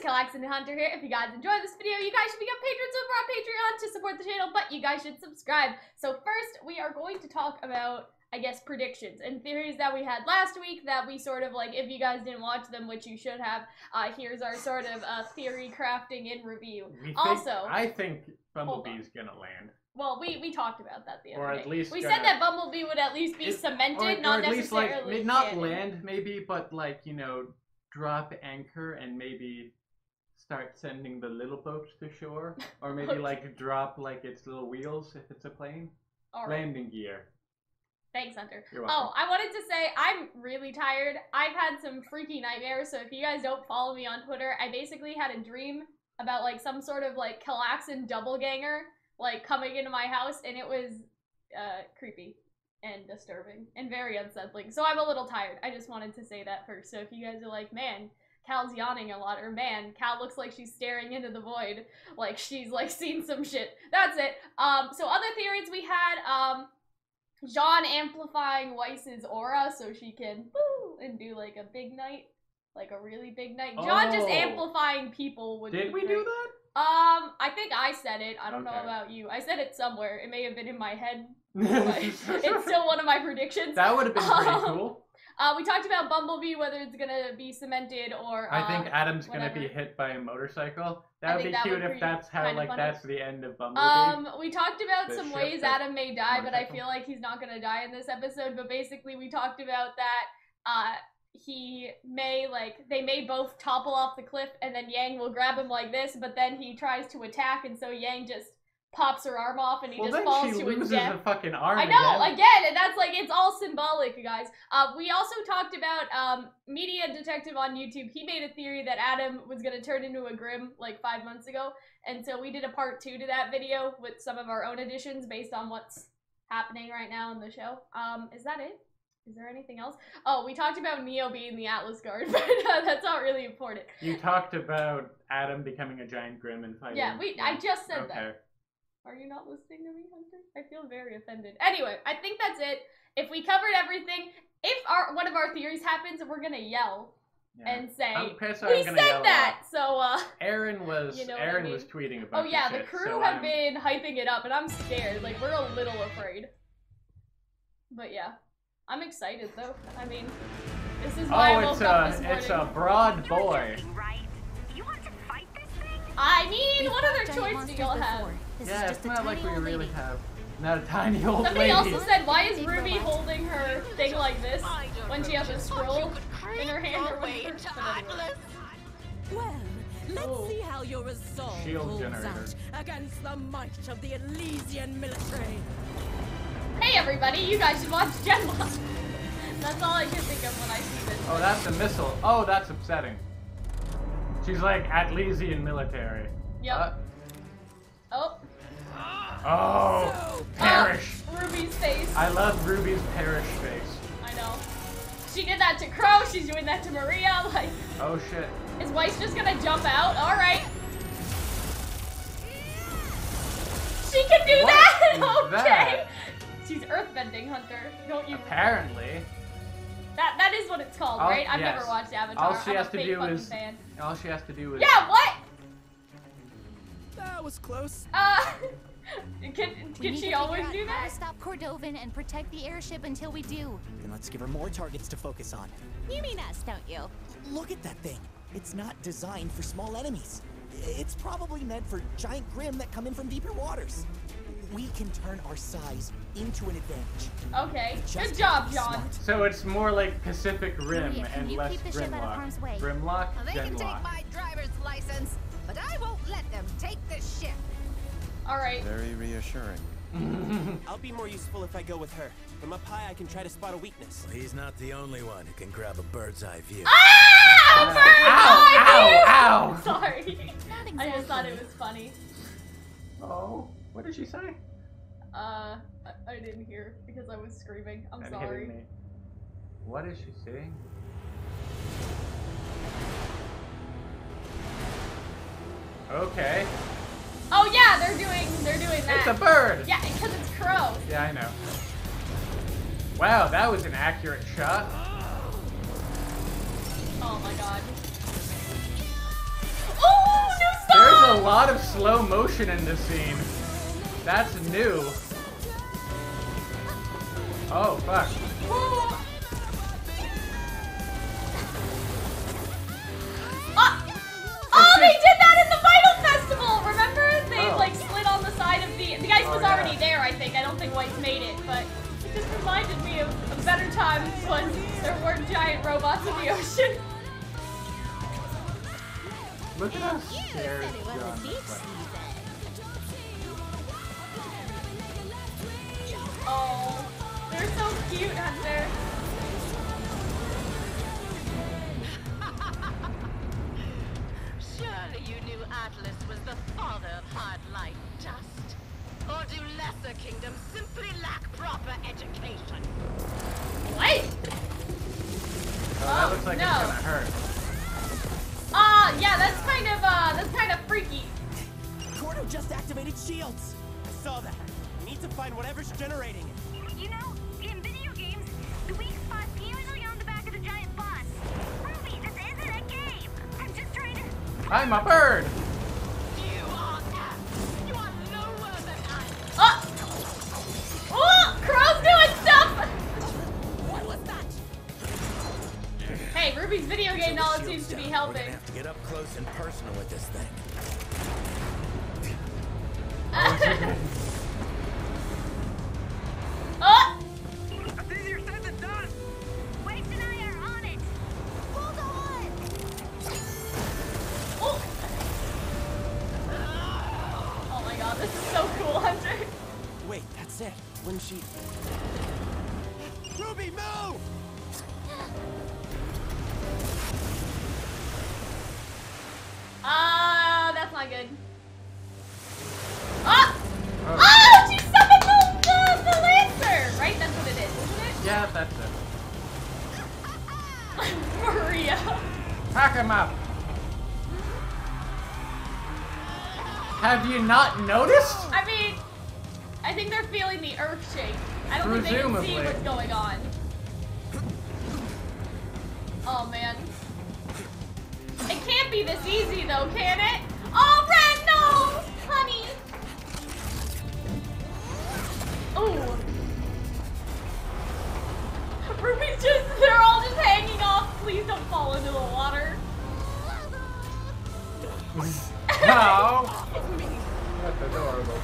Calxiyn and Hunter here. If you guys enjoyed this video, you guys should become patrons over on Patreon to support the channel, but you guys should subscribe. So first, we are going to talk about, I guess, predictions and theories that we had last week that we sort of, like, if you guys didn't watch them, which you should have, here's our sort of theory crafting in review. I think Bumblebee's gonna land. Well, we talked about that the other day. Or at least we said that Bumblebee would at least be cemented, not at least, necessarily like, not land, maybe, but, like, you know, drop anchor and maybe start sending the little boats to shore. Or maybe, Okay. like, drop, like, its little wheels if it's a plane. All right. Landing gear. Thanks, Hunter. You're welcome. Oh, I wanted to say, I'm really tired. I've had some freaky nightmares, so if you guys don't follow me on Twitter, I basically had a dream about, like, some sort of, like, Calxiyn doppelganger, like, coming into my house, and it was, creepy and disturbing and very unsettling. So I'm a little tired. I just wanted to say that first. So if you guys are like, man, Cal's yawning a lot, or man, Cal looks like she's staring into the void, like she's, like, seen some shit. That's it. So other theories we had, Jean amplifying Weiss's aura so she can woo and do, like, a big night. Like a really big night. John just amplifying people would Did we do that? I think I said it. I don't know about you. I said it somewhere. It may have been in my head. But it's still one of my predictions. That would have been pretty cool. We talked about Bumblebee, whether it's gonna be cemented or I think Adam's gonna be hit by a motorcycle. That would be cute if that's how, like, that's the end of Bumblebee. We talked about some ways Adam may die, but I feel like he's not gonna die in this episode. But basically, we talked about that, he may, like, they may both topple off the cliff and then Yang will grab him like this, but then he tries to attack and so Yang just pops her arm off and he just falls to his death. Well, then she loses a fucking arm I know, again, and that's, like, it's all symbolic, guys. We also talked about, Media Detective on YouTube. He made a theory that Adam was gonna turn into a Grimm, like, 5 months ago, and so we did a part 2 to that video with some of our own additions based on what's happening right now in the show. Is that it? Is there anything else? Oh, we talked about Neo being the Atlas Guard, but that's not really important. You talked about Adam becoming a giant Grimm and fighting. Yeah, I just said that. Are you not listening to me, Hunter? I feel very offended. Anyway, I think that's it. If we covered everything, if one of our theories happens, we're gonna yell and say, we said that! So, Aaron was, you know Aaron was tweeting about Oh yeah, the crew have been hyping it up, and I'm scared. Like, we're a little afraid. But yeah. I'm excited though. I mean, this is why I woke up this morning. It's a broad boy. You want to fight this thing? I mean, what other choice do y'all have? Yeah, it's not like we really have. Not a tiny old lady. Somebody also said, why is RWBY holding her thing like this when she has a scroll in her hand or whatever? Well, let's see how your resolve holds out against the might of the Elysian military. Hey everybody, you guys should watch Genlock. That's all I can think of when I see this. Oh, that's a missile. Oh, that's upsetting. She's like Atlesian military. Yep. Oh. Oh, perish. RWBY's face. I love RWBY's perish face. I know. She did that to Crow, she's doing that to Maria, like. Oh shit. Is Weiss just gonna jump out? Alright. She can do that? Okay. That? She's earthbending, Hunter. Don't you? Apparently. That is what it's called, right? I've never watched Avatar. All she has to do is. Fan. All she has to do is. Yeah. What? That was close. Can she always do that? Stop Cordovan and protect the airship until we do. Then let's give her more targets to focus on. You mean us, don't you? Look at that thing. It's not designed for small enemies. It's probably meant for giant Grimm that come in from deeper waters. We can turn our size into an advantage. Okay, good job, John. So it's more like Pacific Rim and less Grimlock. Grimlock, They can take my driver's license, but I won't let them take the ship. All right. Very reassuring. I'll be more useful if I go with her. From up high, I can try to spot a weakness. Well, he's not the only one who can grab a bird's eye view. Ah! Bird's eye view! Ow! Sorry. Exactly. I just thought it was funny. Oh, what did she say? I didn't hear because I was screaming. I'm sorry. What is she saying? Okay. Oh yeah, they're doing that. It's a bird. Yeah, because it's Crow. Yeah, I know. Wow, that was an accurate shot. Oh my god. lot of slow motion in this scene. That's new. Oh, fuck. Oh, they did that in the Vital Festival! Remember? They like slid on the side of the ice was already there, I think. I don't think White's made it, but it just reminded me of better times when there weren't giant robots in the ocean. Look at how scared John is. Oh, they're so cute, Hunter. Surely you knew Atlas was the father of hard light dust. Or do lesser kingdoms simply lack proper education? What? Oh, that looks like it's gonna hurt. Yeah, that's kind of freaky. Cordo just activated shields. I saw that. We need to find whatever's generating it. You know, in video games, the weak spot's usually on the back of the giant boss. RWBY, this isn't a game. I'm just trying to... I'm a bird! You are lower than I. Oh, Crow's doing stuff! What was that? Hey, Ruby's video game knowledge seems to be We're helping. gonna have to get up close and personal with this thing. It's easier said than done. Waste and I are on it. Hold on. Oh my god, this is so cool, Hunter. Wait, that's it. When she... RWBY, move! That's not good. Oh, she summoned the Lancer! Right? That's what it is, isn't it? Yeah, that's it. Maria. Pack him up! Have you not noticed? I mean, I think they're feeling the earth shake. I don't think they can see what's going on. Oh man. It can't be this easy though, can it? Oh, Ren, no! Honey! Ooh. RWBY's they're all just hanging off. Please don't fall into the water. No! That's adorable.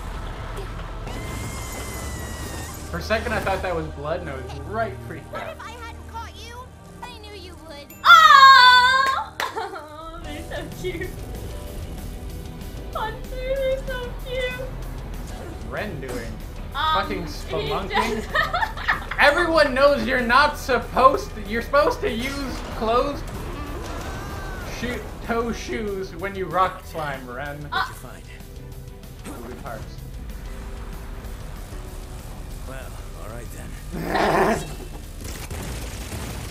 For a second I thought that was blood and I was right freaked out. If I hadn't caught you, I knew you would. Oh! They're so cute. Hunter, they're so cute. What's Ren doing? Fucking He spelunking? just- Everyone knows you're not supposed to. You're supposed to use closed toe shoes when you rock climb, Ren. What'd you find? Moving parts. Well, alright then.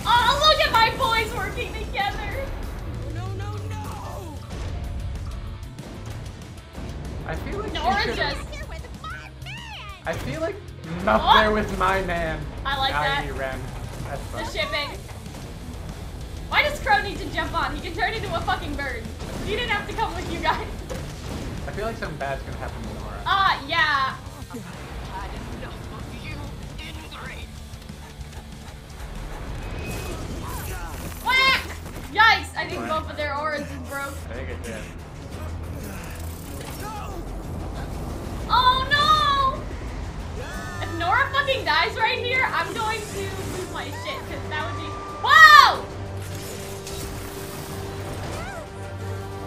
Oh, look at my boys working together. No. I feel like Nora she should've- just. I feel like up there with my man. I like that. Ren. That's The fun. shipping. Why does Crow need to jump on? He can turn into a fucking bird. He didn't have to come with you guys. I feel like something bad's gonna happen to Nora. Yeah. Had enough of you, ingrate. Whack! Yikes! I think both of their auras is broke. Take it, Jen. Oh no! If Nora fucking dies right here, I'm going to lose my shit, because that would be. Whoa!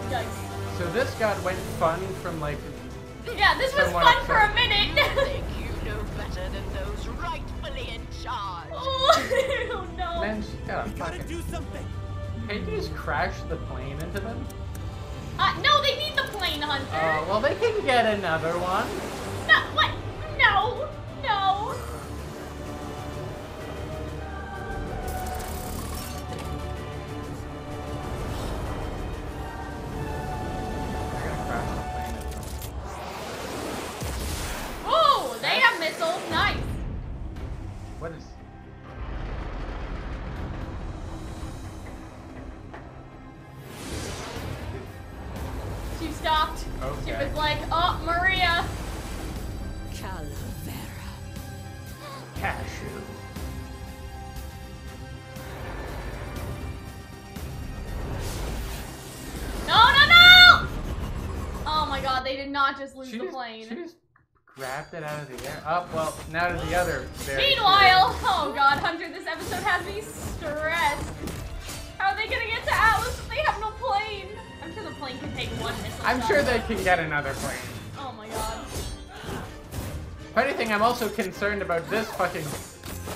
Yikes. So this god went fun from like. Yeah, this was Someone fun for a upset. minute. Think you know better than those rightfully in charge. Oh no. Man, she got a We gotta fucking. do something. Can't you just crash the plane into them? No, they need the plane, Hunter. Oh, well, they can get another one. No, what? No. No. They're gonna crash the plane into them. Ooh, they have missiles. Nice. What is. stopped. Okay. She was like, oh, Maria. Calavera. Cashew. No, no, no! Oh my god, they did not just lose the plane. She just grabbed it out of the air. Oh, well, now to the other. Meanwhile, oh god, Hunter, this episode has me stressed. How are they gonna get to Atlas if they have no plane? I'm sure the plane can take one missile. I'm sure they can get another plane. Oh my god. Funny thing, I'm also concerned about this fucking.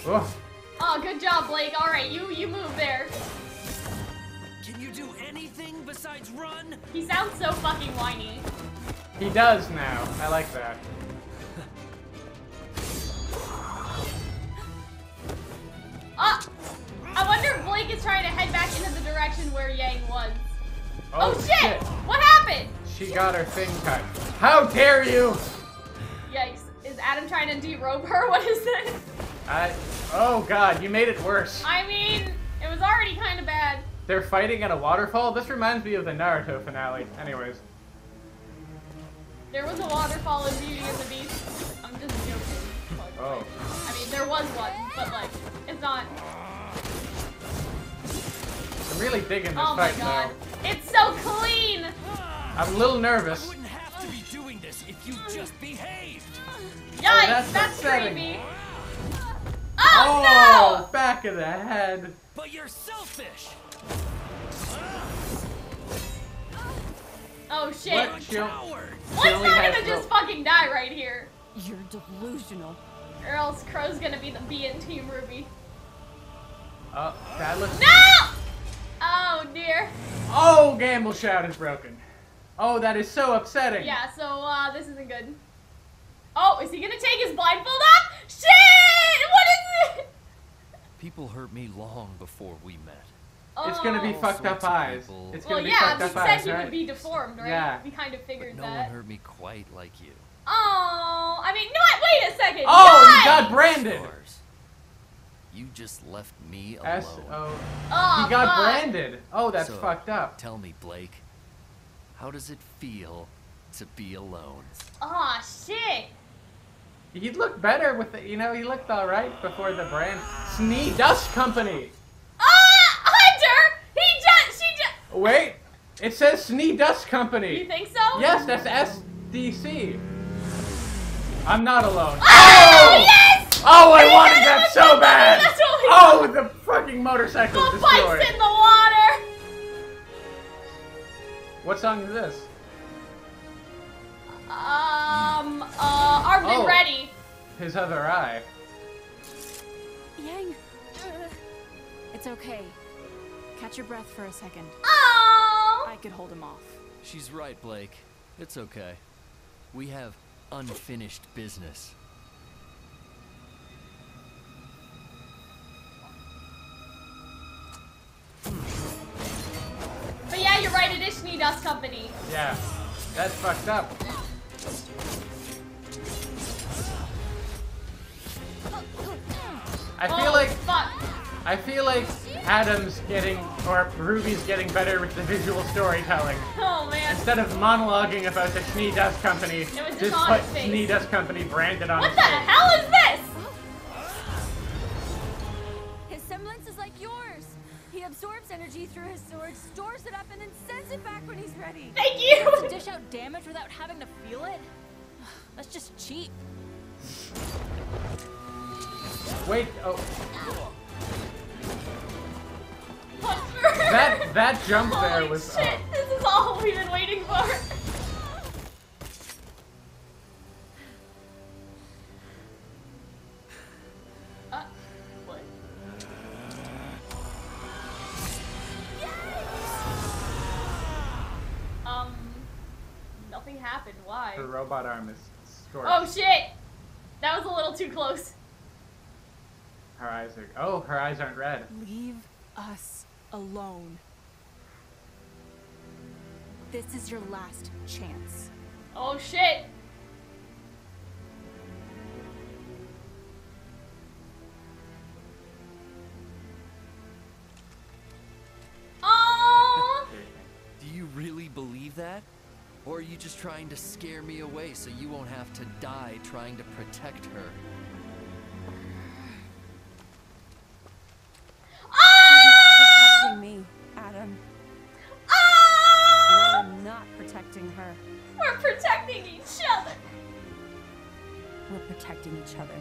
Oh. Oh, good job, Blake. All right, you move there. Can you do anything besides run? He sounds so fucking whiny. He does now. I like that. I wonder if Blake is trying to head back into the direction where Yang was. Oh, shit! What happened? She got her thing cut. How dare you! Yikes. Is Adam trying to derope her? What is this? Oh god, you made it worse. I mean, it was already kind of bad. They're fighting at a waterfall? This reminds me of the Naruto finale. Anyways. There was a waterfall in Beauty and the Beast. I'm just joking. Oh. I mean, there was one, but like, it's not. I'm really digging this Oh my fight god. though. It's so clean! I'm a little nervous. I wouldn't have to be doing this if you just behaved. Yikes, that's upsetting. creepy. Oh, no! Back of the head. But you're selfish. Oh shit. What? She One's only not has gonna just fucking die right here. You're delusional. Or else Crow's gonna be the B in Team RWBY. Oh, that looks. No! Oh dear. Oh, Gamble Shout is broken. Oh, that is so upsetting. Yeah, so this isn't good. Oh, is he gonna take his blindfold off? Shit! What is it? People hurt me long before we met. It's gonna be fucked up eyes. It's gonna be yeah, fucked he up said eyes, he right? would be deformed, right? Yeah. We kind of figured But no that. one hurt me quite like you. Oh, I mean, no, wait a second. Oh, Guys! he got branded. You just left me alone. S-O. Oh, He got fuck. branded. Oh, that's So, fucked up. Tell me, Blake, how does it feel to be alone? Oh, shit. He looked better with the, he looked alright before the brand. Snee Dust Company. Hunter! She just. Wait, it says Snee Dust Company. You think so? Yes, that's SDC. I'm not alone. Oh, yes! Oh, I wanted that so bad. That's what we Oh, the fucking motorcycle The destroyed. bike's in the water. What song is this? Are we ready? His other eye. Yang, it's okay. Catch your breath for a second. Oh! I could hold him off. She's right, Blake. It's okay. We have unfinished business. But yeah, you're right, it is Schnee Dust Company. Yeah, that's fucked up. I feel like Adam's getting, or Ruby's getting better with the visual storytelling. Oh man. Instead of monologuing about the Schnee Dust Company, It was just on put his face. Schnee Dust Company branded on What his the face. hell is this? His semblance is like yours. He absorbs energy through his sword, stores it up, and then sends it back when he's ready. Thank you! To dish out damage without having to feel it? That's just cheap. Wait, oh. Hunter. That jump there Holy was. shit, this is all we've been waiting for. What? Nothing happened. Why? Her robot arm is scorched. Oh shit! That was a little too close. Her eyes are. Oh, her eyes aren't red. Leave us alone. This is your last chance. Oh shit! Oh! Do you really believe that? Or are you just trying to scare me away so you won't have to die trying to protect her? Protecting me, Adam. And I'm not protecting her. We're protecting each other. We're protecting each other.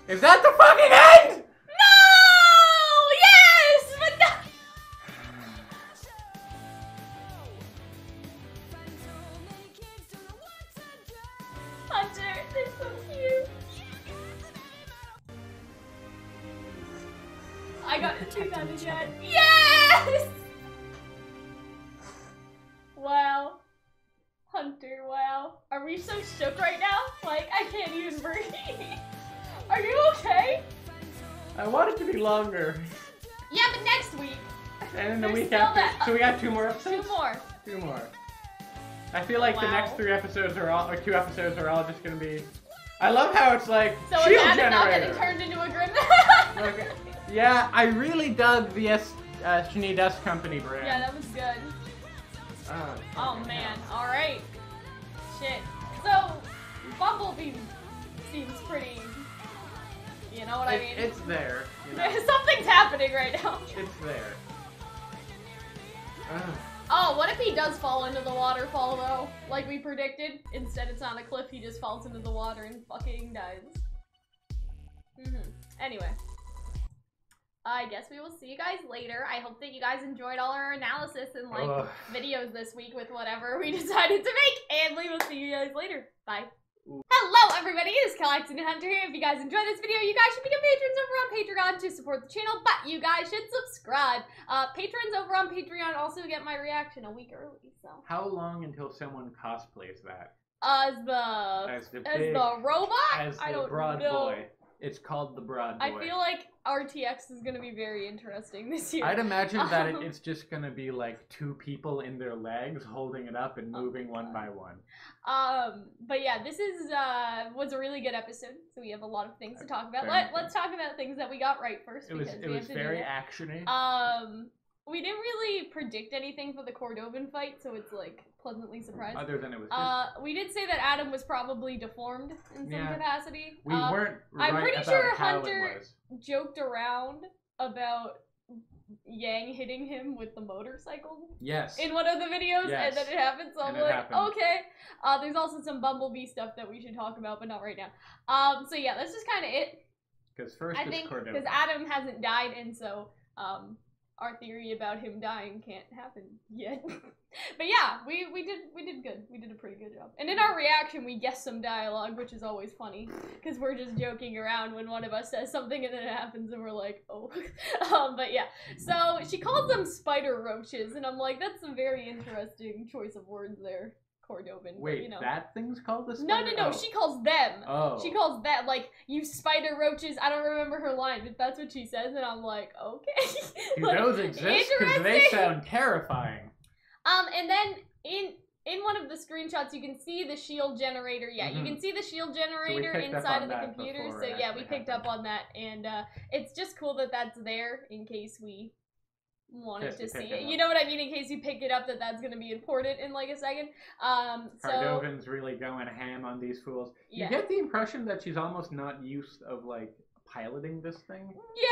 Is that the fucking end? No! Yes! But no! Hunter, they're so cute. I got to do that again. Yes! Wow. Hunter, wow. Are we so shook right now? Like, I can't even breathe. Are you okay? I want it to be longer. Yeah, but next week. And then the There's week still after. that- So we got 2 more episodes? 2 more. 2 more. I feel like the Wow. next 3 episodes are all, or 2 episodes are all just gonna be. I love how it's like So is shield Adam not generator. getting turned into a grim? Okay. Yeah, I really dug the Shani Dust Company brand. Yeah, that was good. Oh, Oh man, alright. Shit. So, Bumblebee seems pretty, you know what I mean? It's there. You know? Something's happening right now. It's there. Ugh. Oh, what if he does fall into the waterfall though? Like we predicted? Instead it's on a cliff, he just falls into the water and fucking dies. Anyway. I guess we will see you guys later. I hope that you guys enjoyed all our analysis and like videos this week with whatever we decided to make. And we will see you guys later. Bye. Hello everybody, it is Calxiyn Hunter here. If you guys enjoyed this video, you guys should become patrons over on Patreon to support the channel, but you guys should subscribe. Patrons over on Patreon also get my reaction a week early, so. How long until someone cosplays that? As the robot? As I the don't broad know. boy. It's called the broad boy. I feel like RTX is gonna be very interesting this year. I'd imagine that it's just gonna be like 2 people in their legs holding it up and moving one by one. But yeah, this is was a really good episode, so we have a lot of things to talk about. Let's talk about things that we got right first. It was very actiony. We didn't really predict anything for the Cordovan fight, so it's like pleasantly surprised. Other than it was we did say that Adam was probably deformed in some capacity. We weren't right I'm pretty about sure how Hunter it was. joked around about Yang hitting him with the motorcycle. Yes. In one of the videos, Yes. and then it happened, so I'm And it like, happened. okay. There's also some Bumblebee stuff that we should talk about, but not right now. So yeah, that's just kind of it. Because first I it's think Cordovan. because Adam hasn't died, and so our theory about him dying can't happen yet. But yeah, we did good. We did a pretty good job. And in our reaction, we guessed some dialogue, which is always funny because we're just joking around when one of us says something and then it happens, and we're like, oh. But yeah, so she calls them spider roaches, and I'm like, that's a very interesting choice of words there. Cordovan. Wait, but, you know. that thing's called the No, spider? no, she calls them. Oh. She calls that, like, you spider roaches. I don't remember her line, but that's what she says, and I'm like, okay. Do Like, those exist? Because they interesting. sound terrifying. And then in one of the screenshots, you can see the shield generator. Yeah, you can see the shield generator picked up inside on of the that computer. before So it yeah, we actually picked up on that, and it's just cool that that's there in case we wanted to see it. You know what I mean? In case you pick it up, that's going to be important in like a second. Cordovan's really going ham on these fools. You get the impression that she's almost not used of like piloting this thing. Yeah,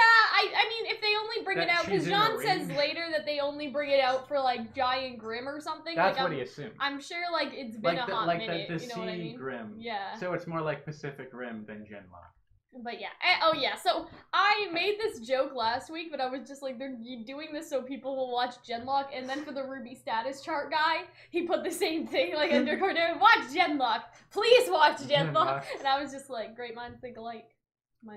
I mean, if they only bring it out, because she's in a John says ring. later that they only bring it out for like Giant Grim or something. That's like, what he assumed. I'm sure like it's been a hot minute. The you know what I Sea mean? Grim. Yeah. So it's more like Pacific Rim than Genlock. But yeah, oh yeah, so I made this joke last week, but I was just like, they're doing this so people will watch Genlock, and then for the RWBY status chart guy, he put the same thing, like under Cordovan, watch Genlock, please watch Genlock, and I was just like, great minds think alike,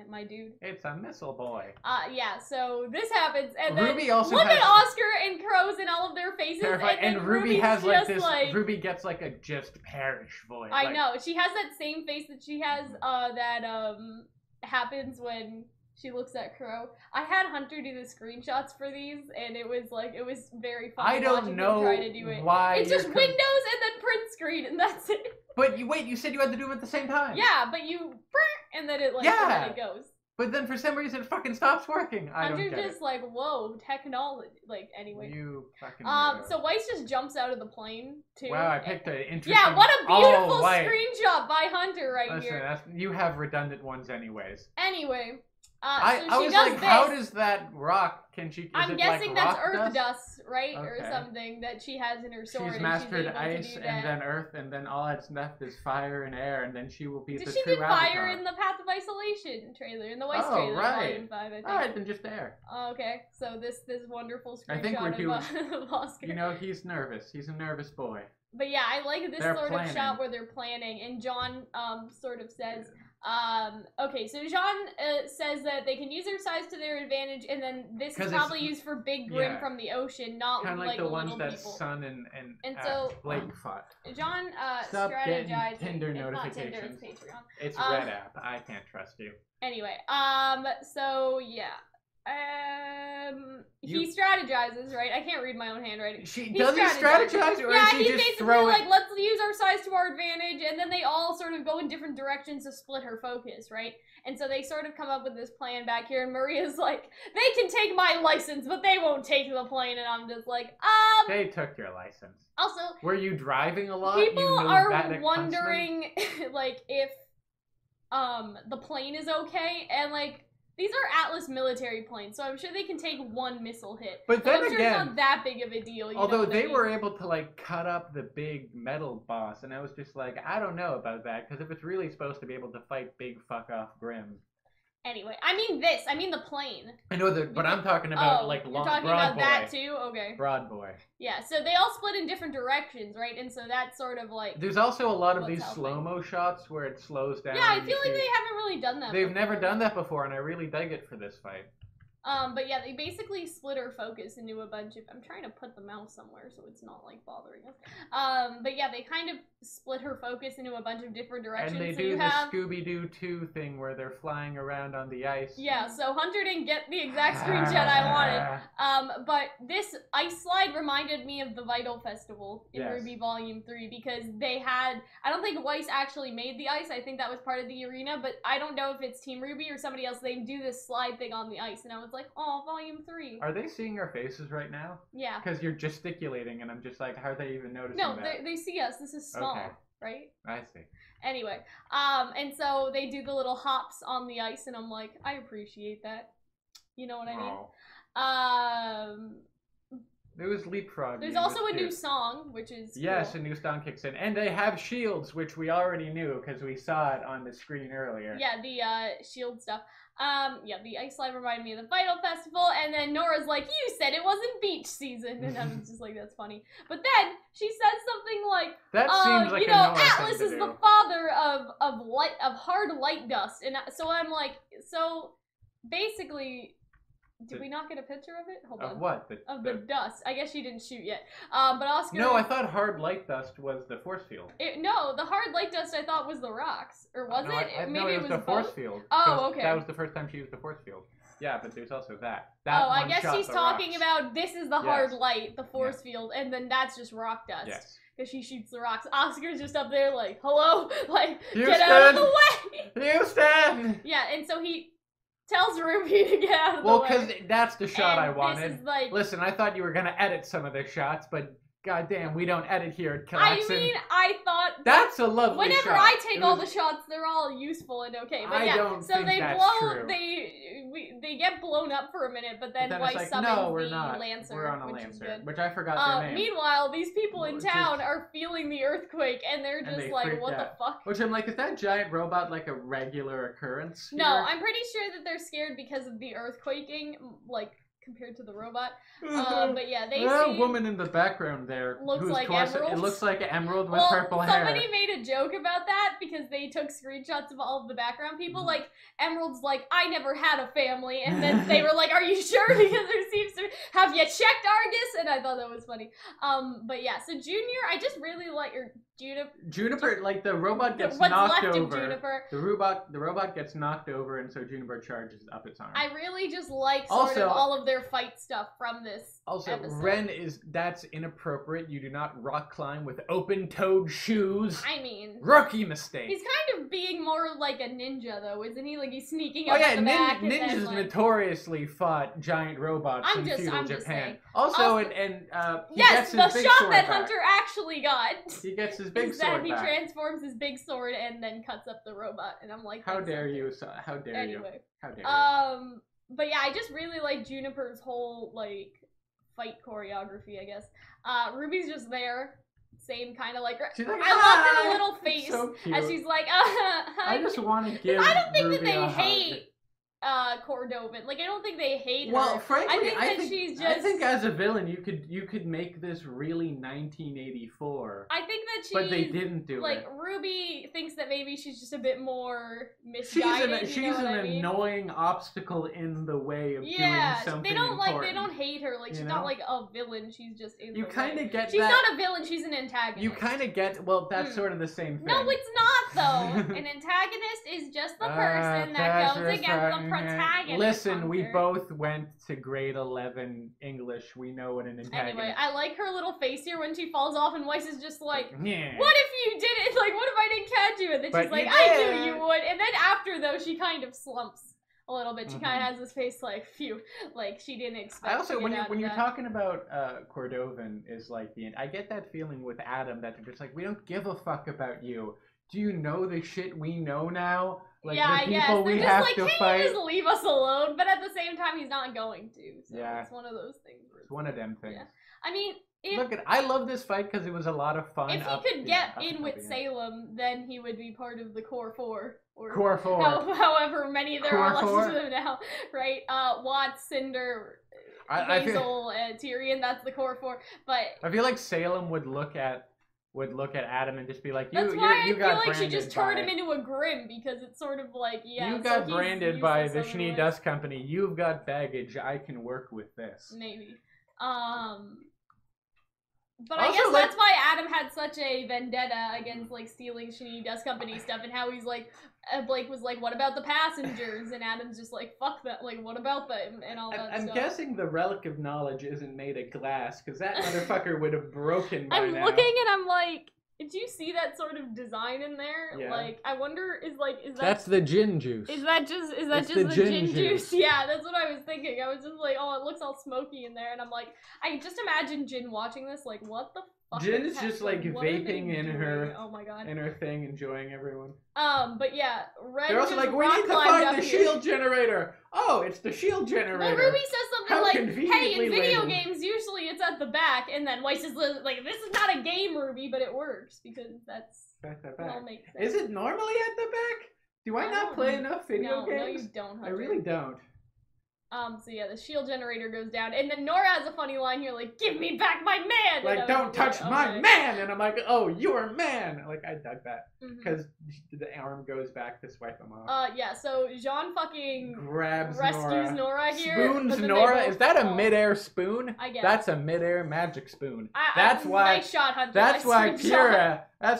my dude. It's a missile boy. Yeah, so this happens, and then RWBY also look has at Oscar and Crows in all of their faces, terrifying, and then RWBY RWBY's has like just this, like, RWBY gets like a just perish voice. I like, know, she has that same face that she has, happens when she looks at Crow. I had Hunter do the screenshots for these, and it was like, it was very fun I don't watching know him try to do it. why It's you're just Windows and then print screen, and that's it. But wait, you said you had to do them at the same time. Yeah, but you, and then it like, Yeah. and then it goes. But then for some reason it fucking stops working. I don't Hunter get just like, whoa, technology. Like, anyway. You fucking So Weiss just jumps out of the plane, too. Wow, I picked an interesting... Yeah, what a beautiful White. screenshot by Hunter right here. Listen, you have redundant ones anyways. Anyway, I so she was does like, this. how does that rock... I'm guessing that's earth dust, right? Okay. Or something that she has in her sword. She's and mastered she's able ice to do and that. then earth, and then all that's left is fire and air, and then she will be Did the she true get fire avatar. in the Path of Isolation trailer, in the Weiss Oh, trailer, right. Volume 5, I think. Alright, then just air. Okay, so this wonderful screenshot I think we're doing... of Oscar. You know, he's nervous. He's a nervous boy. But yeah, I like this They're sort planning. of shot where they're planning, and John sort of says, okay, so Jean says that they can use their size to their advantage, and then this is probably used for Big Grim from the ocean, not kind of like the ones little that people. Sun and so Blake fought. John Stop getting strategizes. Tinder It's not notifications. Tinder, it's Patreon. It's Red App. I can't trust you. Anyway, so yeah. He strategizes, right? I can't read my own handwriting. Does he strategize, or yeah, is he he's just basically throw it? like, let's use our size to our advantage, and then they all sort of go in different directions to split her focus, right? And so they sort of come up with this plan back here, and Maria's like, they can take my license, but they won't take the plane, and I'm just like, They took your license. Also, were you driving a lot? People are wondering, like, if the plane is okay, and like, these are Atlas military planes, so I'm sure they can take one missile hit. But then I'm sure again, it's not that big of a deal. You although know what they I mean? were able to like cut up the big metal boss, and I was just like, I don't know about that, because if it's really supposed to be able to fight big fuck off Grim. Anyway, I mean the plane. I know that, but I'm talking about like you're long, talking Broad about Boy. that too? Okay. Broad Boy. Yeah, so they all split in different directions, right? And so that's sort of like... There's also a lot of these slow-mo shots where it slows down. Yeah, I feel like they haven't really done that They've before. never done that before, and I really dig it for this fight. But yeah, they basically split her focus into a bunch of... I'm trying to put the mouse somewhere so it's not, like, bothering us. But yeah, they kind of split her focus into a bunch of different directions. And they so do you the have... Scooby-Doo 2 thing where they're flying around on the ice. Yeah, so Hunter didn't get the exact screenshot I wanted. But this ice slide reminded me of the Vital Festival in RWBY Volume 3 because they had... I don't think Weiss actually made the ice. I think that was part of the arena, but I don't know if it's Team RWBY or somebody else. They do this slide thing on the ice, and I was like, oh, Volume 3. Are they seeing our faces right now? Yeah. Because you're gesticulating, and I'm just like, how are they even noticing No, that? they see us. This is small, Okay. right? I see. Anyway, and so they do the little hops on the ice, and I'm like, I appreciate that. You know what I mean? It was leapfrog. There's also a new song, which is yes, cool. a new song kicks in, and they have shields, which we already knew because we saw it on the screen earlier. Yeah, the shield stuff. Yeah, the ice slide reminded me of the Vital Festival, and then Nora's like, you said it wasn't beach season, and I was just like, that's funny. But then she says something like, that seems like you a know, Nora Atlas thing is to the do. father of hard light dust, and so I'm like, so basically. Did we not get a picture of it? Hold on. Of what? Of the dust. I guess she didn't shoot yet. But Oscar... No, I thought hard light dust was the force field. No, the hard light dust I thought was the rocks. Or was it? Maybe it was the force field. Oh, okay. That was the first time she used the force field. Yeah, but there's also that. I guess she's talking about this is the hard Yes. light, the force field, and then that's just rock dust. Yes. Because she shoots the rocks. Oscar's just up there like, hello? Like, Houston! get out of the way! Houston! Yeah, and so he... tells RWBY to get out of the way. Well, because that's the shot I wanted. This is like... Listen, I thought you were going to edit some of the shots, but goddamn, we don't edit here at Calxiyn. I mean, I thought... That's a lovely whenever shot. I take all the shots, they're all useful and okay. But I yeah, don't so think they that's blow... true. They get blown up for a minute, but then But Weiss it's like, summons no, we're the not. Lancer, We're on a which is Lancer, good. which I forgot their name. Meanwhile, these people in Which town is- are feeling the earthquake, and they're And just they like, freaked what the out. fuck? Which I'm like, is that giant robot like a regular occurrence here? No, I'm pretty sure that they're scared because of the earthquaking, like, compared to the robot. But yeah, they that see... woman in the background there Looks whose like corset, Emerald. it looks like Emerald with Well, purple hair. somebody made a joke about that because they took screenshots of all of the background people. Mm-hmm. Like, Emerald's like, I never had a family. And then they were like, are you sure? Because there seems to... Have you checked Argus? And I thought that was funny. But yeah, so Junior, I just really like... Or Juniper, like, the robot gets what's knocked left of over. Juniper. The robot gets knocked over, and so Juniper charges up its arm. I really just like sort Also- of all of their fight stuff from this Also, episode. Ren that's inappropriate. You do not rock climb with open-toed shoes. I mean... Rookie mistake. He's kind of of being more like a ninja, though, isn't he? Like, he's sneaking Oh up yeah, the back and ninjas then, like... notoriously fought giant robots in feudal Japan. Saying. Also, he yes, gets his the big shot sword that back. Hunter actually got. He gets his big is sword that he back. transforms his big sword and then cuts up the robot, and I'm like, how dare you? How dare you? Anyway, how dare you? But yeah, I just really like Juniper's whole like fight choreography. I guess. Ruby's just there. Same kind of like. She's like, I love her little face so as she's like, hi. I just want to give. I don't think Ruby that they a hate hug. Cordovan. Like, I don't think they hate her. Well, frankly, I think she's just. I think as a villain, you could make this really 1984. I think that she's. But they didn't do like, it. Ruby thinks that maybe she's just a bit more misguided. She's an annoying obstacle in the way of doing something they don't important. they don't hate her. Like, she's not like a villain. She's just in. You kind of get. She's not a villain. She's an antagonist. You kind of get. Well, that's sort of the same thing. No, it's not though. An antagonist is just the person that goes against the protagonist. Listen, we both went to grade 11 English. We know what an antagonist. Anyway, I like her little face here when she falls off, and Weiss is just like, yeah. "What if you did it? Like, what if I didn't catch you?" And then she's like, "I knew you would." And then after though, she kind of slumps a little bit. She kind of has this face like, "Phew," like she didn't expect. I also, when you're that. talking about Cordovan, is like I get that feeling with Adam that they're just like, we don't give a fuck about you. Do you know the shit we know now? Like, yeah, the people we have like, to can fight. you just leave us alone? But at the same time, he's not going to. So yeah, it's one of those things. It's one of them things. Yeah. I mean, I love this fight because it was a lot of fun. If he could get in with Salem, then he would be part of the Core 4. Or Core 4. However many there are Core left to them now, right? Watts, Cinder, Basil, and Tyrion. That's the Core 4. But I feel like Salem would look at Adam and just be like, that's why I feel like she just turned him into a Grim, because it's sort of like, you got branded by the Schnee Dust Company. You've got baggage. I can work with this. Maybe. But also, I guess that's why Adam had such a vendetta against like stealing Schnee Dust Company stuff, and how he's like, Blake was like, "What about the passengers?" And Adam's just like, "Fuck that! Like, what about them?" And all that stuff. I'm guessing the relic of knowledge isn't made of glass, because that motherfucker would have broken by now. I'm looking and I'm like, did you see that sort of design in there? Yeah. Like, I wonder, is that... That's the gin juice. Is that just the gin juice? Yeah, that's what I was thinking. I was just like, oh, it looks all smoky in there. And I'm like, I just imagine Jin watching this, like, what the fuck? Jin's just like vaping in her... Oh my god. In her thing, enjoying everyone. But yeah, Red They're also like, we need to find the shield generator. Oh, it's the shield generator. Well, Ruby says something like, hey, in video games, usually it's at the back, and then Weiss is like, this is not a game, Ruby, but it works, because that's all makes sense. Is it normally at the back? Do I not play enough video games? No, you don't, Hunter. I really don't. So yeah, the shield generator goes down, and then Nora has a funny line here, like, give me back my man! Like, don't touch my man! And I'm like, oh, you're a man! Like, I dug that. Because the arm goes back to swipe him off. Yeah, so Jean fucking rescues Nora here. Spoons Nora? Is that a midair spoon? I guess. That's a midair magic spoon. That's why. Nice shot, Hunter. That's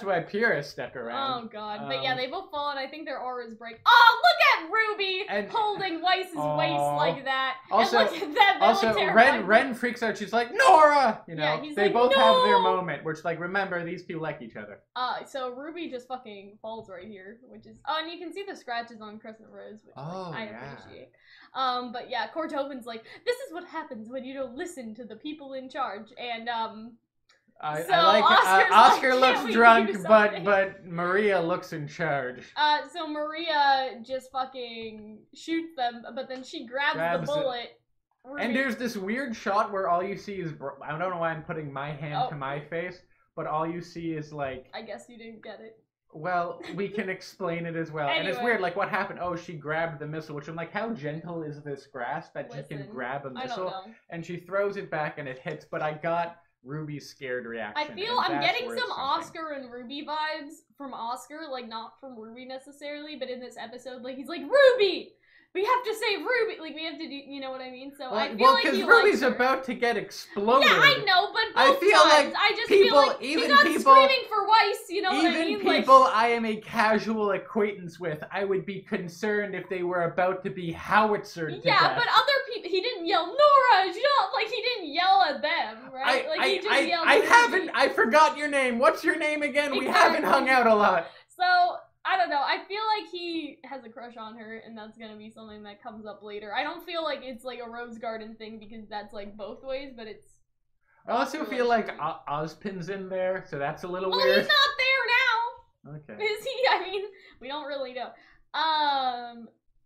why Pyrrha stuck around. Oh god. But yeah, they both fall, and I think their auras break. Oh, look at Ruby holding Weiss's waist like that. Also, and look at that. Also, Ren freaks out. She's like, Nora! You know, yeah, they like, both no! have their moment, which, like, remember, these two like each other. So Ruby just fucking falls right here, which is, and you can see the scratches on Crescent Rose, which I appreciate. But yeah, Cordovan's like, this is what happens when you don't listen to the people in charge, and Oscar looks drunk, but Maria looks in charge. So Maria just fucking shoots them, but then she grabs the bullet. And there's this weird shot where all you see is, I don't know why I'm putting my hand to my face, but all you see is like... I guess you didn't get it. Well, we can explain it as well. Anyway. And it's weird, like, what happened? Oh, she grabbed the missile, which I'm like, how gentle is this grasp that she can grab a missile? I don't know. And she throws it back and it hits, but I got Ruby's scared reaction. I feel I'm getting some Oscar and Ruby vibes from Oscar, like, not from Ruby necessarily, but in this episode, like, he's like, Ruby! We have to save Ruby! Like, we have to do, you know what I mean? So I feel like he because Ruby's about to get exploded. Yeah, I know, but both feel times, like I just people, feel like he's not screaming for Weiss, you know what I mean? Even people I am a casual acquaintance with, I would be concerned if they were about to be howitzered to death. But other people, he didn't yell, Nora, like, he didn't yell at them, right? He just yelled at Ruby. I forgot your name. What's your name again? We haven't hung out a lot. So, I I don't know. I feel like he has a crush on her, and that's gonna be something that comes up later. I don't feel like it's like a Rose Garden thing because that's like both ways, but it's. I also feel like Ozpin's in there, so that's a little weird. Well, he's not there now. Okay. Is he? I mean, we don't really know.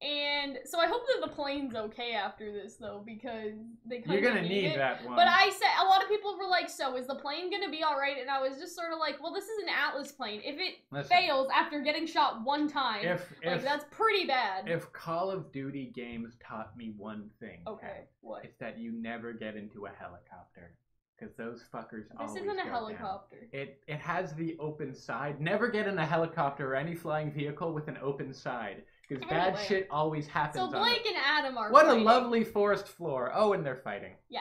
And so I hope that the plane's okay after this, though, because they kind of You're gonna need that one. But I said, a lot of people were like, so is the plane gonna be alright? And I was just sort of like, well, this is an Atlas plane. If it fails after getting shot one time, that's pretty bad. If Call of Duty games taught me one thing, okay, what? It's that you never get into a helicopter. Because those fuckers always This isn't a go helicopter. Down. It has the open side. Never get in a helicopter or any flying vehicle with an open side. Because bad shit always happens. So Blake and Adam are What fighting. a lovely forest floor. Oh, and they're fighting. Yeah.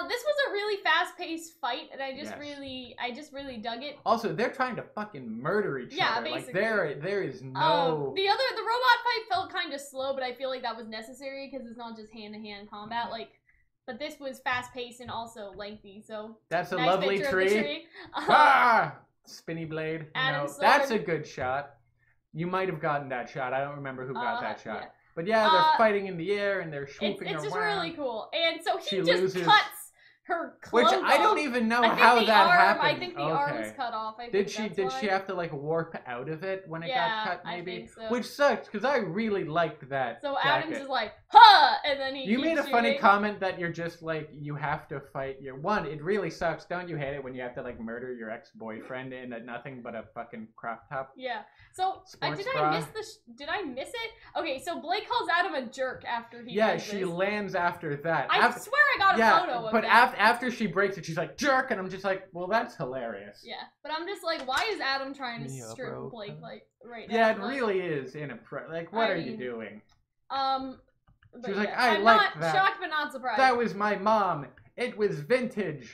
This was a really fast-paced fight, and I just really dug it. Also, they're trying to fucking murder each other. Yeah, basically. Like there is no. The robot fight felt kind of slow, but I feel like that was necessary because it's not just hand-to-hand combat. But this was fast-paced and also lengthy, so... That's a nice lovely tree. Spinny blade. That's a good shot. You might have gotten that shot. I don't remember who got that shot. Yeah. But yeah, they're fighting in the air and they're swooping around. It's just really cool. And so he just loses. cuts her clothes Which I don't even know how that happened. I think the arm's cut off. Did she have to like warp out of it when it got cut? Maybe. I think so. Which sucks because I really liked that. So jacket. Adam's just like, huh, and then he. You made a shooting. funny comment that you're just like you have to fight your one. It really sucks. Don't you hate it when you have to like murder your ex-boyfriend in nothing but a fucking crop top? Yeah. So did I miss it? Okay, so Blake calls Adam a jerk after he. Yeah, does she this. lands after that. I swear I got a photo of but that. after she breaks it, she's like jerk, and I'm just like, well, that's hilarious. Yeah, but I'm just like, why is Adam trying to strip Blake like right now? Yeah, it really is inappropriate. Like, what are you doing? She was like, I'm like that. I'm not shocked, but not surprised. That was my mom. It was vintage.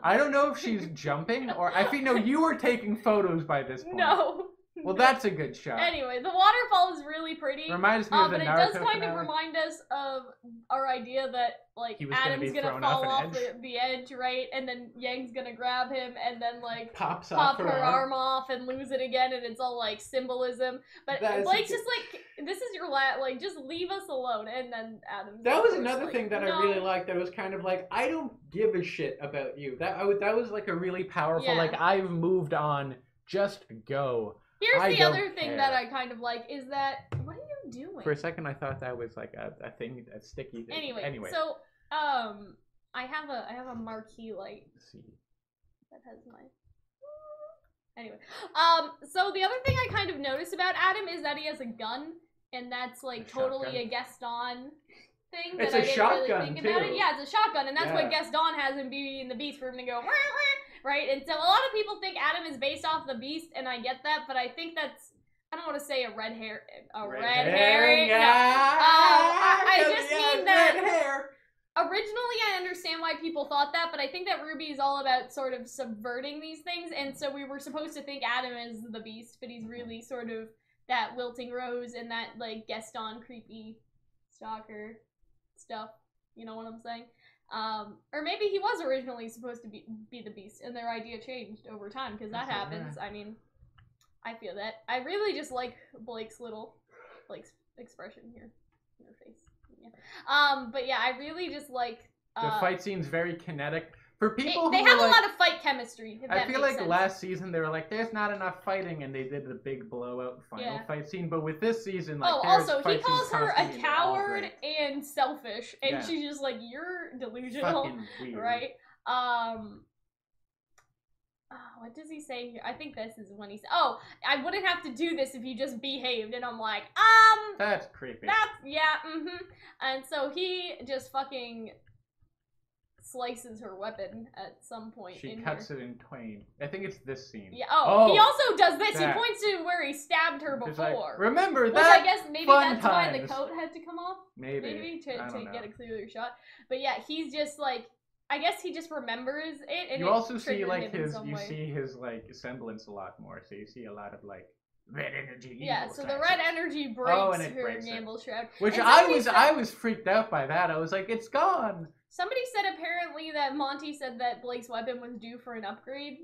I don't know if she's jumping or I think no, you were taking photos by this point. No. Well, that's a good shot. Anyway, the waterfall is really pretty. Reminds me of the Naruto Naruto But it does kind finale. of remind us of our idea that, like, Adam's gonna fall off the edge, right? And then Yang's gonna grab him and then, like, pop her arm off and lose it again, and it's all, like, symbolism. But Blake's just like, this is your like, just leave us alone. And then Adam's That was course, another thing that I really liked. That was kind of like, I don't give a shit about you. That was, like, a really powerful, like, I've moved on, just go. Here's the other thing that I kind of like is that what are you doing? For a second, I thought that was like a thing, a sticky thing. Anyway, so I have a marquee light. Let's see. That has my. Anyway, so the other thing I kind of noticed about Adam is that he has a gun, and that's like totally a Gaston thing. It's that a I didn't shotgun really think about too. it. Yeah, it's a shotgun, and that's what Gaston has in Beauty and the Beast for him to go. Wah, wah, right, and so a lot of people think Adam is based off the Beast, and I get that, but I think that's, I don't want to say a red herring. No. I just mean that originally I understand why people thought that, but I think that RWBY is all about sort of subverting these things, and so we were supposed to think Adam is the Beast, but he's really sort of that wilting rose and that like Gaston creepy stalker stuff. You know what I'm saying? Or maybe he was originally supposed to be the Beast, and their idea changed over time, because that happens. I mean, I feel that. I really just like Blake's expression here in her face. Yeah. But yeah, I really just like the fight scene's very kinetic. For people they who have like, a lot of fight chemistry. I feel like last season they were like, "There's not enough fighting," and they did the big blowout final fight scene. But with this season, like, also he calls her a coward and selfish, and she's just like, "You're delusional," right? What does he say here? I think this is when he said, "Oh, I wouldn't have to do this if you just behaved," and I'm like, that's creepy. And so he just fucking slices her weapon at some point. She cuts it in twain. I think it's this scene. Yeah. Oh, he also does this. He points to where he stabbed her before. Like, remember that? Which I guess maybe that's times. why the coat had to come off. Maybe to get a clearer shot. But yeah, he's just like, I guess he just remembers it. And you also see like his like semblance a lot more. So you see a lot of like red energy. Yeah, so the red energy breaks her Gamble Shroud. Which I was freaked out by that. I was like, it's gone. Somebody said apparently that Monty said that Blake's weapon was due for an upgrade.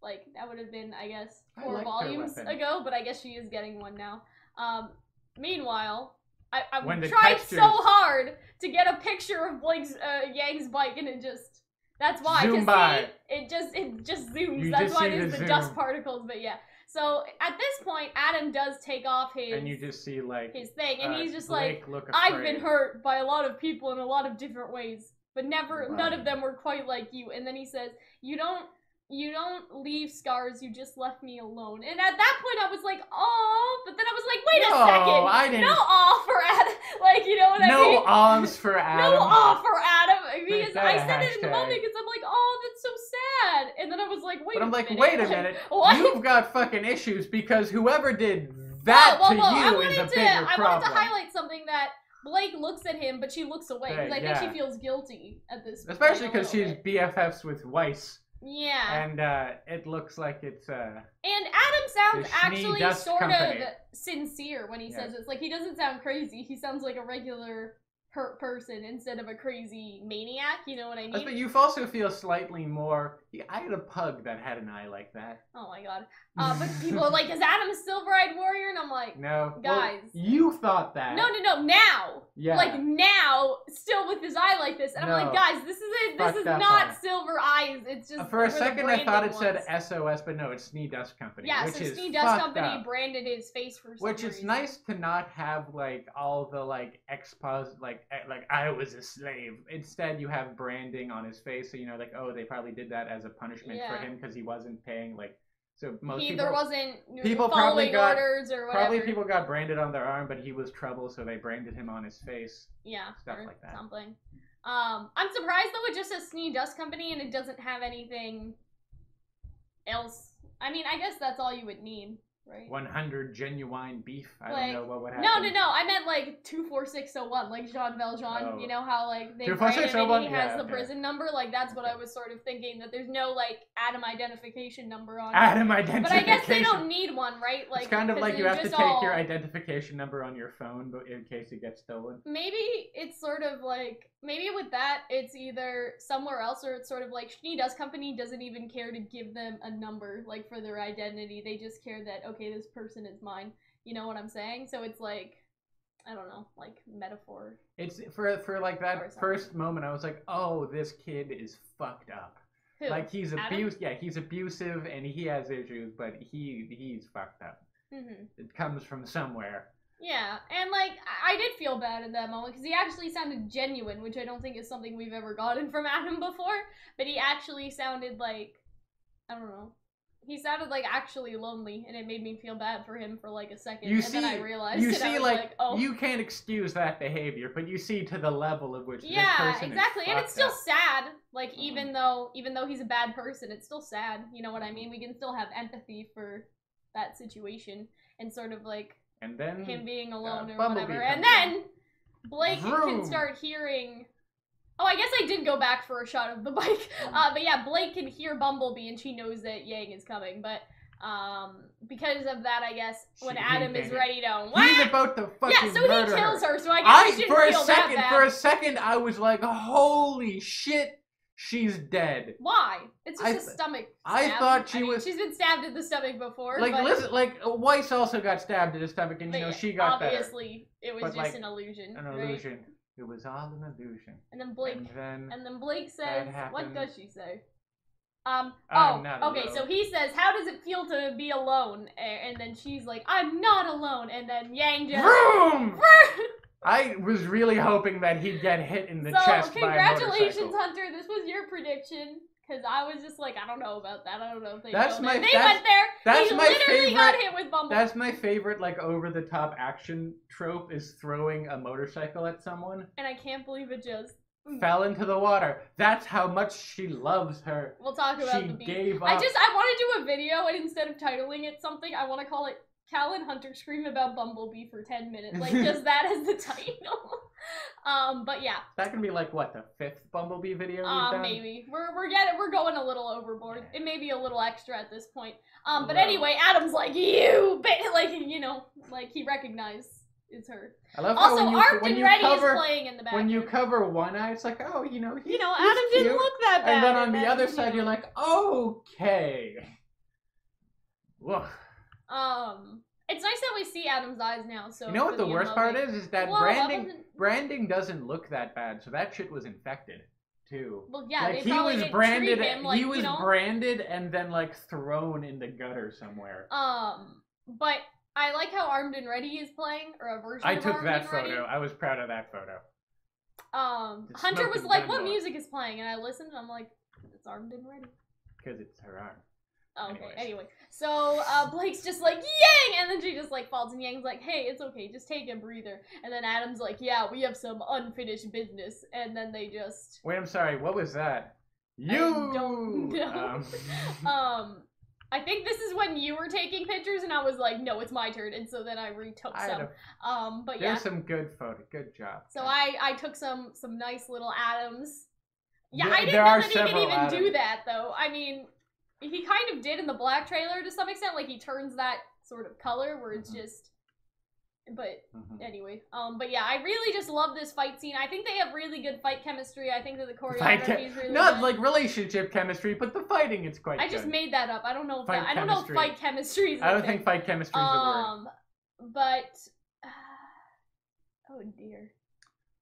Like, that would have been, I guess, I 4 liked her volumes weapon. ago, but I guess she is getting one now. Meanwhile, I When the tried textures- so hard to get a picture of Blake's, Yang's bike, and it just, that's why, Zoom because by. see, it just zooms, You that's just why see there's the the dust zoom. particles, but yeah. So, at this point, Adam does take off his... And you just see, like, his thing, and he's just Blake like, look I've been afraid. hurt by a lot of people in a lot of different ways, but none Right. of them were quite like you. And then he says, you don't leave scars, you just left me alone. And at that point I was like, oh, but then I was like, wait a second, I didn't. no aw for Adam, like, you know what I mean? No awns for Adam. No aw for Adam, because that I a said it in the hashtag. moment because I'm like, oh, that's so sad. And then I was like, wait But I'm a like, minute. wait a minute. What? You've got fucking issues because whoever did that I to you wanted is a to, bigger I problem. wanted to highlight something that Blake looks at him, but she looks away because I think Yeah. she feels guilty at this point. Especially a because little she's bit. BFFs with Weiss. Yeah. And it looks like it's And Adam sounds the Schnee actually Dust sort Company. of sincere when he Yes. says this. Like, he doesn't sound crazy. He sounds like a regular hurt person instead of a crazy maniac. You know what I mean? But you also feel slightly more. I had a pug that had an eye like that. Oh my god. But people are like, is Adam a silver-eyed warrior? And I'm like, No, guys. Well, you thought that. No, now. Yeah. Like, now, still with his eye like this. And I'm like, No. guys, this is it. This Fuck is that not part. silver eyes. It's just For a where the second, I thought it branding said was. SOS, but no, it's Schnee Dust Company. Yeah, which so is Schnee Dust fucked Company up. branded his face for some Which is reason. nice to not have like all the like like I was a slave. Instead, you have branding on his face, so you know like they probably did that as a punishment for Yeah. him because he wasn't paying like. So most He people either wasn't people probably following got orders or whatever. probably people got branded on their arm, but he was trouble, so they branded him on his face. Yeah, Stuff or like that. something. I'm surprised though it just says Schnee Dust Company and it doesn't have anything else. I mean, I guess that's all you would need, right? 100 genuine beef. I Like, don't know what would happen. No. I meant like 24601, like Jean Valjean. Oh. You know how like they 24601? brand him and he has Yeah, the okay. prison number. Like that's what I was sort of thinking, that there's no like Adam identification number on Adam it. identification. But I guess they don't need one, right? Like It's kind of because like you they're have to just take all- your identification number on your phone, but in case it gets stolen. Maybe it's sort of like, maybe with that, it's either somewhere else or it's sort of like Schnee Dust Company doesn't even care to give them a number, like, for their identity. They just care that, okay, this person is mine. You know what I'm saying? So it's like, I don't know, like, metaphor. It's for like Or that something. first moment, I was like, oh, this kid is fucked up. Who? Like he's Adam? abused. Yeah, he's abusive and he has issues, but he's fucked up. Mm-hmm. It comes from somewhere. Yeah, and like, I did feel bad at that moment, because he actually sounded genuine, which I don't think is something we've ever gotten from Adam before, but he actually sounded like, I don't know, he sounded like actually lonely, and it made me feel bad for him for like a second, then I realized you it, I see, was like, oh. you can't excuse that behavior, but you see to the level of which this Yeah, person exactly, is and it's fucked still up. sad, like, even though he's a bad person, it's still sad, you know what I mean? We can still have empathy for that situation, and sort of like, And then him being alone or Bumblebee whatever. comes And then Blake Vroom. can start hearing. Oh, I guess I did go back for a shot of the bike. But yeah, Blake can hear Bumblebee and she knows that Yang is coming. But because of that, I guess when Adam is ready to He's about to fucking yeah, so he murder kills her. her. So I guess he shouldn't for a feel second, that bad. for a second, I was like, holy shit, she's dead. Why? It's just I a stomach. I stab. thought she I mean, was- She's been stabbed in the stomach before. Like, but, listen, like Weiss also got stabbed in the stomach, and but you know yeah, she got obviously it was But, just like, an illusion. an right? illusion. It was all an illusion. And then Blake. And then Blake says, that what happened. does she say? I'm Oh, not okay, alone. so he says, how does it feel to be alone? And then she's like, I'm not alone. And then Yang just... Vroom! I was really hoping that he'd get hit in the So, chest by a congratulations, motorcycle. Hunter. This was your prediction. Because I was just like, I don't know about that. I don't know if they That's know my- that. They that's- went there. that's he my literally got favorite- hit with Bumblebee. That's my favorite, like, over-the-top action trope is throwing a motorcycle at someone. And I can't believe it just... Fell into the water. That's how much she loves her. We'll talk about She the beat. gave I up. want to do a video, and instead of titling it something, I want to call it Cal and Hunter Scream About Bumblebee for 10 minutes. Like, just that as the title. But yeah. That can be like, what, the 5th Bumblebee video we've done? Maybe. We're going a little overboard. It may be a little extra at this point. But Well. anyway, Adam's like, like, you know, like, he recognized it's her. I love how Also, when Art when and you Reddy cover, is playing in the background. when you cover one eye, it's like, oh, he's Adam didn't cute. look that bad. And then on the other you side, know. you're like, okay. Woof. It's nice that we see Adam's eyes now. So you know what the worst part is that branding doesn't look that bad. So that shit was infected too. Well, yeah, like they he was branded. Him, like, he was branded and then like thrown in the gutter somewhere. But I like how Armed and Ready is playing, or a version. I took that photo. I was proud of that photo. Hunter was like, "What music is playing?" And I listened, and I'm like, "It's Armed and Ready." Because it's her arm. Oh, okay. Anyway, so Blake's just like, "Yang!" And then she just like falls, and Yang's like, "Hey, it's okay, just take a breather." And then Adam's like, "Yeah, we have some unfinished business." And then they just. Wait, I'm sorry. What was that? You I don't know. I think this is when you were taking pictures, and I was like, "No, it's my turn." And so then I retook some. But yeah. There's some good photo. Good job. So I took some nice little Adams. Yeah, I didn't know that he could even do that though. I mean. He kind of did in the Black trailer to some extent, like he turns that sort of color where it's just, but anyway, but yeah, I really just love this fight scene. I think they have really good fight chemistry. I think that the choreography is really not good. Like relationship chemistry, but the fighting it's quite good. I just made that up. I don't know if I don't know if fight chemistry is I don't think fight chemistry is a word. But oh dear.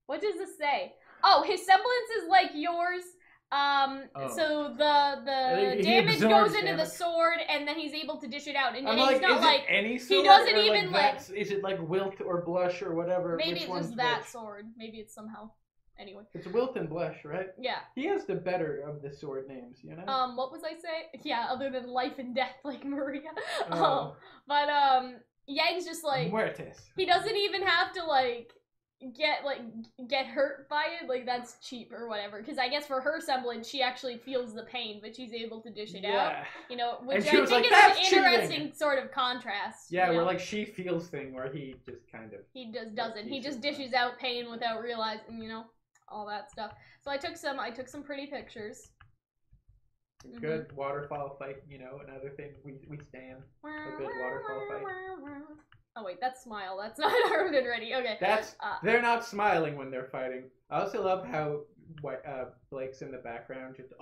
What does this say? Oh, his semblance is like yours. So the damage goes into the sword, and then he's able to dish it out. And he's not like any sword, he doesn't even like. Is it like wilt or blush or whatever? Maybe it's just that sword. Maybe it's somehow. Anyway. It's wilt and blush, right? Yeah. He has the better of the sword names, you know. What was I saying? Yeah, other than life and death, like Maria. But Yang's just like Muertes. He doesn't even have to like. Get hurt by it, like that's cheap or whatever, because I guess for her semblance she actually feels the pain, but she's able to dish it out, you know, which I think is an interesting sort of contrast. Yeah, where like she feels thing where he just kind of doesn't he just dishes out pain without realizing, you know, all that stuff. So I took some pretty pictures. Good waterfall fight, you know, another thing we stand a good waterfall fight. Oh wait, that's Smile. That's not Armed and Ready. Okay. That's they're not smiling when they're fighting. I also love how Blake's in the background. Just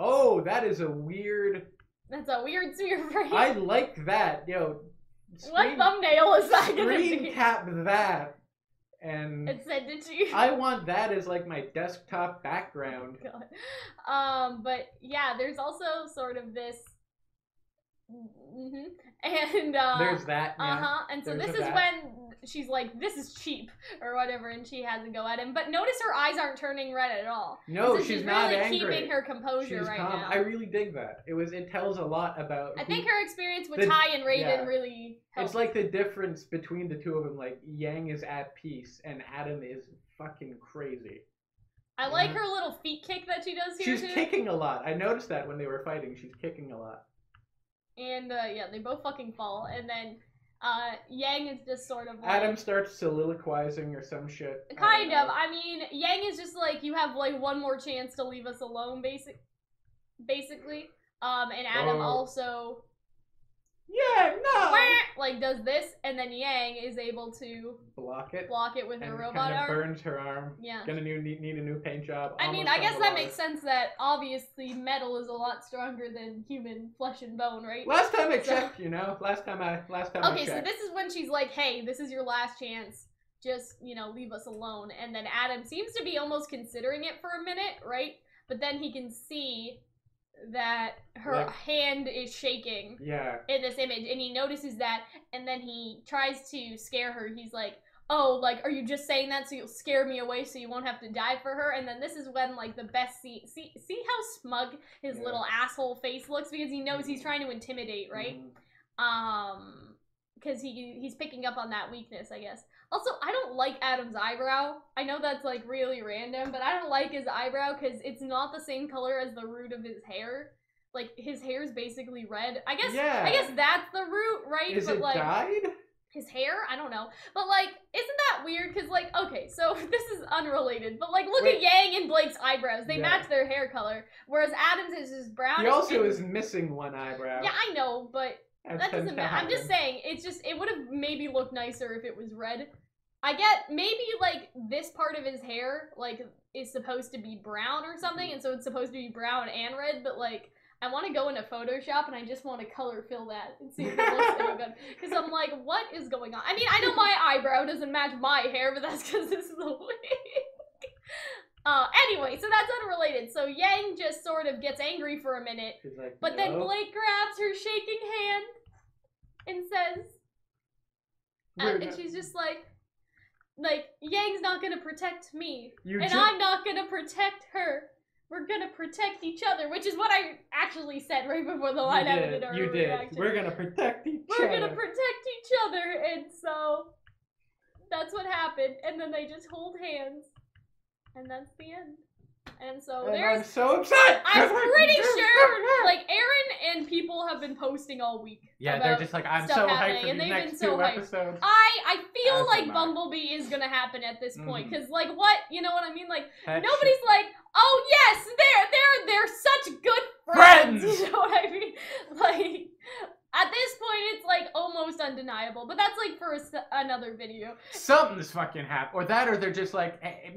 that is a weird. That's a weird spear frame. I like that, yo. What thumbnail is that gonna be? Screen cap that, and send it to you. I want that as like my desktop background. God. But yeah, there's also sort of this. And there's that. Yeah. And so this is when she's like, "This is cheap" or whatever, and she has a go at him. But notice her eyes aren't turning red at all. No, so she's not really angry. Keeping her composure she's right calm. now. I really dig that. It tells a lot about. I think her experience with Ty and Raven really helped. It's like the difference between the two of them. Like Yang is at peace and Adam is fucking crazy. I like her little feet kick that she does here. She's kicking a lot. I noticed that when they were fighting. She's kicking a lot. And yeah, they both fucking fall, and then Yang is just sort of like, Adam starts soliloquizing or some shit. Kind of. I mean, Yang is just like, you have like one more chance to leave us alone, basically. And Adam also like does this, and then Yang is able to block it with her robot arm. Burns her arm. Yeah. Gonna need a new paint job. I mean, I guess that makes sense that obviously metal is a lot stronger than human flesh and bone, right? Last time I checked, you know. Last time I checked. Okay, so this is when she's like, "Hey, this is your last chance. Just, you know, leave us alone." And then Adam seems to be almost considering it for a minute, right? But then he can see that her hand is shaking in this image, and he notices that, and then he tries to scare her. He's like, "Oh, like, are you just saying that so you'll scare me away so you won't have to die for her?" And then this is when, like, the best scene, see how smug his little asshole face looks, because he knows he's trying to intimidate, right? Because he's picking up on that weakness, I guess. Also, I don't like Adam's eyebrow. I know that's, like, really random, but I don't like his eyebrow because it's not the same color as the root of his hair. Like, his hair is basically red. I guess that's the root, right? Is it dyed? His hair? I don't know. But, like, isn't that weird? Because, like, okay, so this is unrelated, but, like, look at Yang and Blake's eyebrows. They match their hair color, whereas Adam's is just brown. He also is missing one eyebrow. Yeah, I know, but that doesn't matter. I'm just saying, it's just, it would have maybe looked nicer if it was red. I get, maybe, like, this part of his hair, like, is supposed to be brown or something, and so it's supposed to be brown and red, but, like, I want to go into Photoshop and I just want to color fill that and see if it looks any good. Because I'm like, what is going on? I mean, I know my eyebrow doesn't match my hair, but that's because this is the wig. Anyway, so that's unrelated. So Yang just sort of gets angry for a minute, like, but then Blake grabs her shaking hand and says, and she's just like, Yang's not gonna protect me, and I'm not gonna protect her. We're gonna protect each other, which is what I actually said right before the line ended. You did. We're gonna protect each other. We're gonna protect each other, and so that's what happened. And then they just hold hands. And that's the end. And so I'm so upset! I'm pretty sure, like, Aaron and people have been posting all week. Yeah, they're just like, I'm so hyped for these next 2 episodes. I feel like Bumblebee is gonna happen at this point. Because, like, what? You know what I mean? Like, nobody's like, oh, yes, they're such good friends! You know what I mean? Like, at this point, it's, like, almost undeniable. But that's, like, for another video. Something's fucking happened. Or that, or they're just like, hey,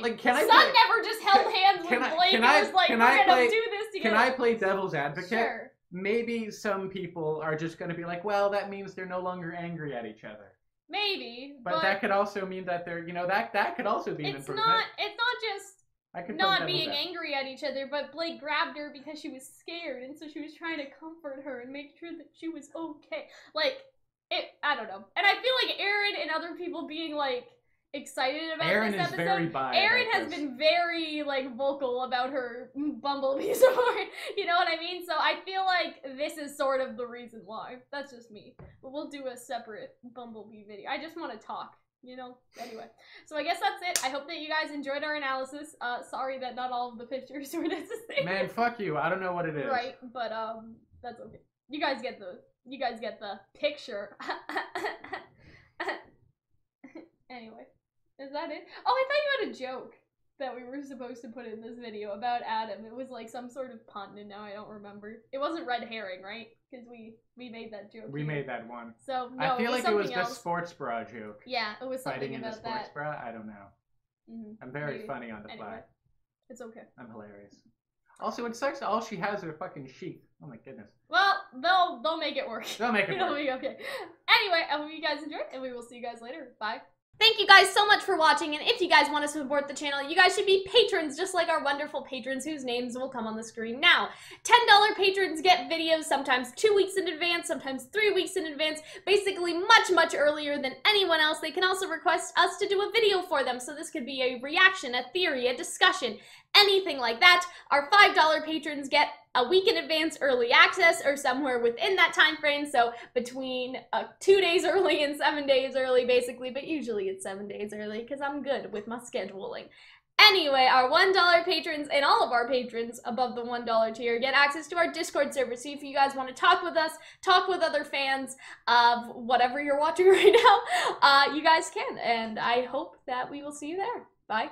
like, can I Sun never just held hands with Blake and was like, we're gonna do this together. Can I play devil's advocate? Sure. Maybe some people are just gonna be like, well, that means they're no longer angry at each other. Maybe. But that could also mean that they're, you know, that could also be an improvement. It's not just not being angry at each other, but Blake grabbed her because she was scared, and so she was trying to comfort her and make sure that she was okay. Like, I don't know. And I feel like Aaron and other people being, like, excited about this episode. Very biased. Aaron has been very, like, vocal about her Bumblebee support. You know what I mean? So I feel like this is sort of the reason why. That's just me. But we'll do a separate Bumblebee video. I just want to talk. You know? Anyway. So I guess that's it. I hope that you guys enjoyed our analysis. Sorry that not all of the pictures were necessary. Man, fuck you. I don't know what it is. Right, but that's okay. You guys get the picture. Anyway. Is that it? Oh, I thought you had a joke that we were supposed to put in this video about Adam. It was like some sort of pun, and now I don't remember. It wasn't red herring, right? Because we made that joke. We made that one. So, no, I feel like it was else. the sports bra joke. Yeah, it was something Fighting about in the sports bra? I don't know. I'm very funny on the fly. It's okay. I'm hilarious. Also, it sucks all she has are fucking sheath. Oh my goodness. Well, they'll make it work. They'll make it work. It'll be okay. Anyway, I hope you guys enjoyed, and we will see you guys later. Bye. Thank you guys so much for watching, and if you guys want to support the channel, you guys should be patrons just like our wonderful patrons whose names will come on the screen now. $10 patrons get videos sometimes 2 weeks in advance, sometimes 3 weeks in advance, basically much earlier than anyone else. They can also request us to do a video for them, so this could be a reaction, a theory, a discussion, anything like that. Our $5 patrons get a week in advance early access or somewhere within that time frame, so between 2 days early and 7 days early basically, but usually it's 7 days early because I'm good with my scheduling. Anyway, our $1 patrons and all of our patrons above the $1 tier get access to our Discord server, so if you guys want to talk with us, talk with other fans of whatever you're watching right now, you guys can, and I hope that we will see you there. Bye.